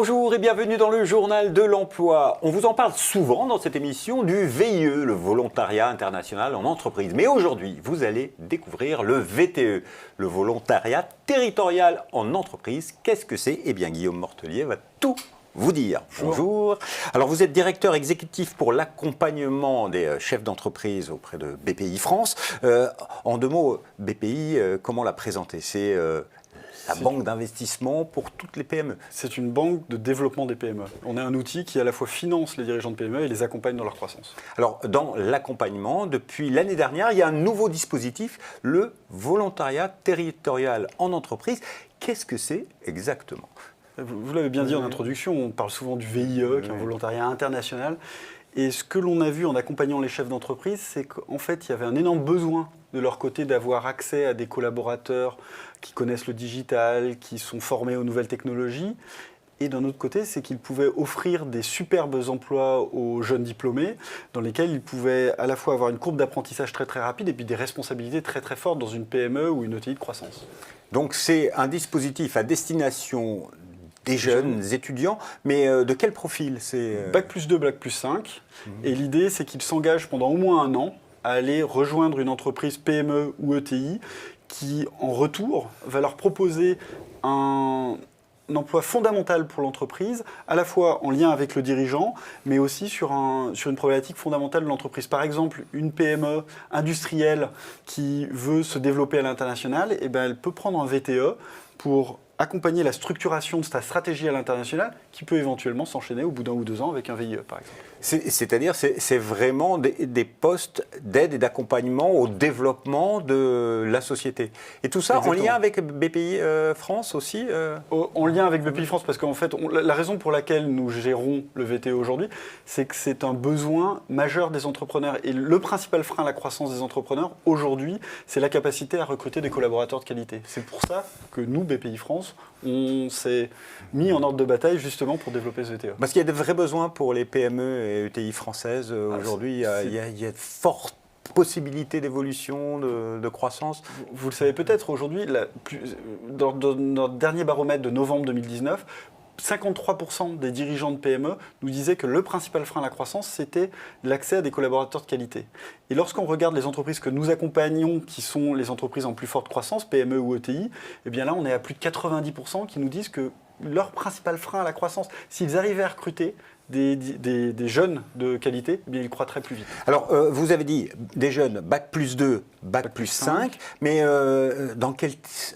Bonjour et bienvenue dans le journal de l'emploi. On vous en parle souvent dans cette émission du VIE, le volontariat international en entreprise. Mais aujourd'hui, vous allez découvrir le VTE, le volontariat territorial en entreprise. Qu'est-ce que c'est? Eh bien, Guillaume Mortelier va tout vous dire. Bonjour. Alors, vous êtes directeur exécutif pour l'accompagnement des chefs d'entreprise auprès de BPI France. En deux mots, BPI, comment la présenter? C'est la banque d'investissement pour toutes les PME. C'est une banque de développement des PME. On est un outil qui à la fois finance les dirigeants de PME et les accompagne dans leur croissance. Alors, dans l'accompagnement, depuis l'année dernière, il y a un nouveau dispositif, le volontariat territorial en entreprise. Qu'est-ce que c'est exactement? Vous l'avez bien dit en introduction, on parle souvent du VIE, qui est un volontariat international. Et ce que l'on a vu en accompagnant les chefs d'entreprise, c'est qu'en fait, il y avait un énorme besoin de leur côté d'avoir accès à des collaborateurs qui connaissent le digital, qui sont formés aux nouvelles technologies. Et d'un autre côté, c'est qu'ils pouvaient offrir des superbes emplois aux jeunes diplômés, dans lesquels ils pouvaient à la fois avoir une courbe d'apprentissage très très rapide et puis des responsabilités très très fortes dans une PME ou une ETI de croissance. Donc c'est un dispositif à destination des jeunes étudiants, mais de quel profil? Bac plus 2, Bac plus 5. Et l'idée, c'est qu'ils s'engagent pendant au moins un an à aller rejoindre une entreprise PME ou ETI qui, en retour, va leur proposer un emploi fondamental pour l'entreprise, à la fois en lien avec le dirigeant, mais aussi sur une problématique fondamentale de l'entreprise. Par exemple, une PME industrielle qui veut se développer à l'international, eh ben, elle peut prendre un VTE pour accompagner la structuration de sa stratégie à l'international qui peut éventuellement s'enchaîner au bout d'un ou 2 ans avec un VIE, par exemple. C'est-à-dire, c'est vraiment des postes d'aide et d'accompagnement au développement de la société. Et tout ça en lien avec BPI France aussi En lien avec BPI France, parce qu'en fait, la raison pour laquelle nous gérons le VTE aujourd'hui, c'est que c'est un besoin majeur des entrepreneurs. Et le principal frein à la croissance des entrepreneurs, aujourd'hui, c'est la capacité à recruter des collaborateurs de qualité. C'est pour ça que nous, BPI France, on s'est mis en ordre de bataille justement pour développer ce VTE. Parce qu'il y a de vrais besoins pour les PME et ETI françaises aujourd'hui. Il y a de fortes possibilités d'évolution, de croissance. Vous le savez peut-être, aujourd'hui, dans notre dernier baromètre de novembre 2019, 53% des dirigeants de PME nous disaient que le principal frein à la croissance, c'était l'accès à des collaborateurs de qualité. Et lorsqu'on regarde les entreprises que nous accompagnons, qui sont les entreprises en plus forte croissance, PME ou ETI, eh bien là, on est à plus de 90% qui nous disent que leur principal frein à la croissance, s'ils arrivaient à recruter des jeunes de qualité, eh bien, ils croîtraient plus vite. Alors, vous avez dit des jeunes, Bac plus 2, Bac plus 5, mais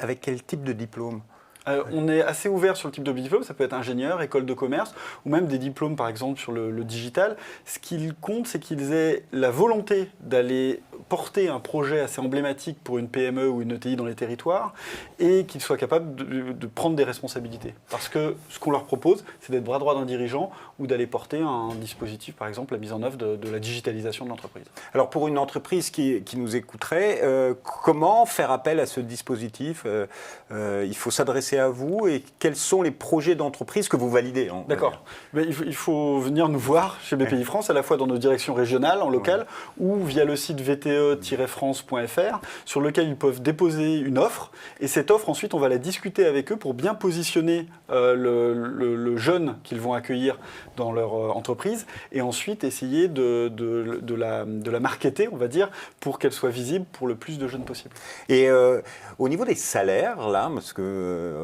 avec quel type de diplôme? On est assez ouvert sur le type de diplôme, ça peut être ingénieur, école de commerce, ou même des diplômes par exemple sur le digital. Ce qu'il compte, c'est qu'ils aient la volonté d'aller porter un projet assez emblématique pour une PME ou une ETI dans les territoires et qu'ils soient capables de prendre des responsabilités. Parce que ce qu'on leur propose, c'est d'être bras droit d'un dirigeant ou d'aller porter un dispositif, par exemple la mise en œuvre de la digitalisation de l'entreprise. Alors pour une entreprise qui nous écouterait, comment faire appel à ce dispositif? Il faut s'adresser à vous et quels sont les projets d'entreprise que vous validez? D'accord. Il faut venir nous voir chez BPI France, à la fois dans nos directions régionales, en local, ou via le site vte-france.fr, sur lequel ils peuvent déposer une offre. Et cette offre, ensuite, on va la discuter avec eux pour bien positionner le jeune qu'ils vont accueillir dans leur entreprise, et ensuite essayer de la marketer, on va dire, pour qu'elle soit visible pour le plus de jeunes possible. Et au niveau des salaires, là, parce que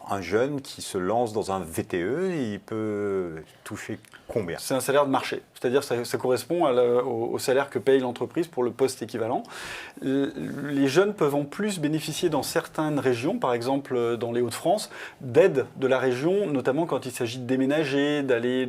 un jeune qui se lance dans un VTE, il peut toucher combien? C'est un salaire de marché, c'est-à-dire que ça correspond au salaire que paye l'entreprise pour le poste équivalent. Les jeunes peuvent en plus bénéficier dans certaines régions, par exemple dans les Hauts-de-France, d'aides de la région, notamment quand il s'agit de déménager, d'aller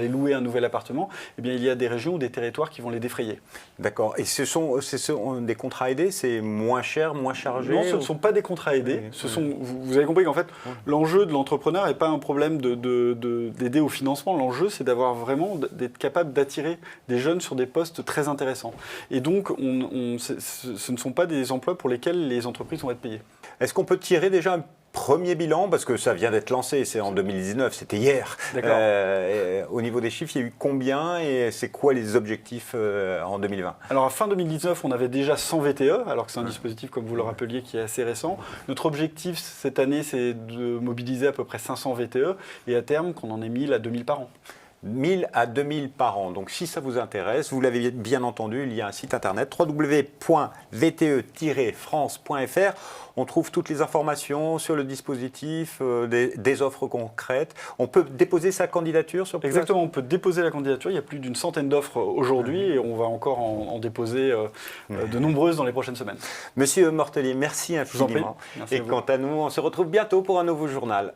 louer un nouvel appartement. Eh bien, il y a des régions ou des territoires qui vont les défrayer. D'accord. Et ce sont des contrats aidés, c'est moins cher, moins chargé? Non, ce ne sont pas des contrats aidés. Vous avez compris qu'en fait, l'enjeu de l'entrepreneur n'est pas un problème d'aider au financement. L'enjeu, c'est d'être capable d'attirer des jeunes sur des postes très intéressants. Et donc, ce ne sont pas des emplois pour lesquels les entreprises vont être payées. Est-ce qu'on peut tirer déjà un premier bilan, parce que ça vient d'être lancé, c'est en 2019, c'était hier. D'accord. Au niveau des chiffres, il y a eu combien et c'est quoi les objectifs en 2020? Alors à fin 2019, on avait déjà 100 VTE, alors que c'est un dispositif, comme vous le rappeliez, qui est assez récent. Notre objectif cette année, c'est de mobiliser à peu près 500 VTE et à terme qu'on en ait 1000 à 2000 par an. 1000 à 2000 par an. Donc si ça vous intéresse, vous l'avez bien entendu, il y a un site internet www.vte-france.fr. On trouve toutes les informations sur le dispositif, des offres concrètes. On peut déposer sa candidature sur place? Exactement, on peut déposer la candidature. Il y a plus d'une centaine d'offres aujourd'hui et on va encore en déposer de nombreuses dans les prochaines semaines. Monsieur Mortellier, merci Je vous en prie. infiniment. Merci Et à vous. quant à nous, on se retrouve bientôt pour un nouveau journal.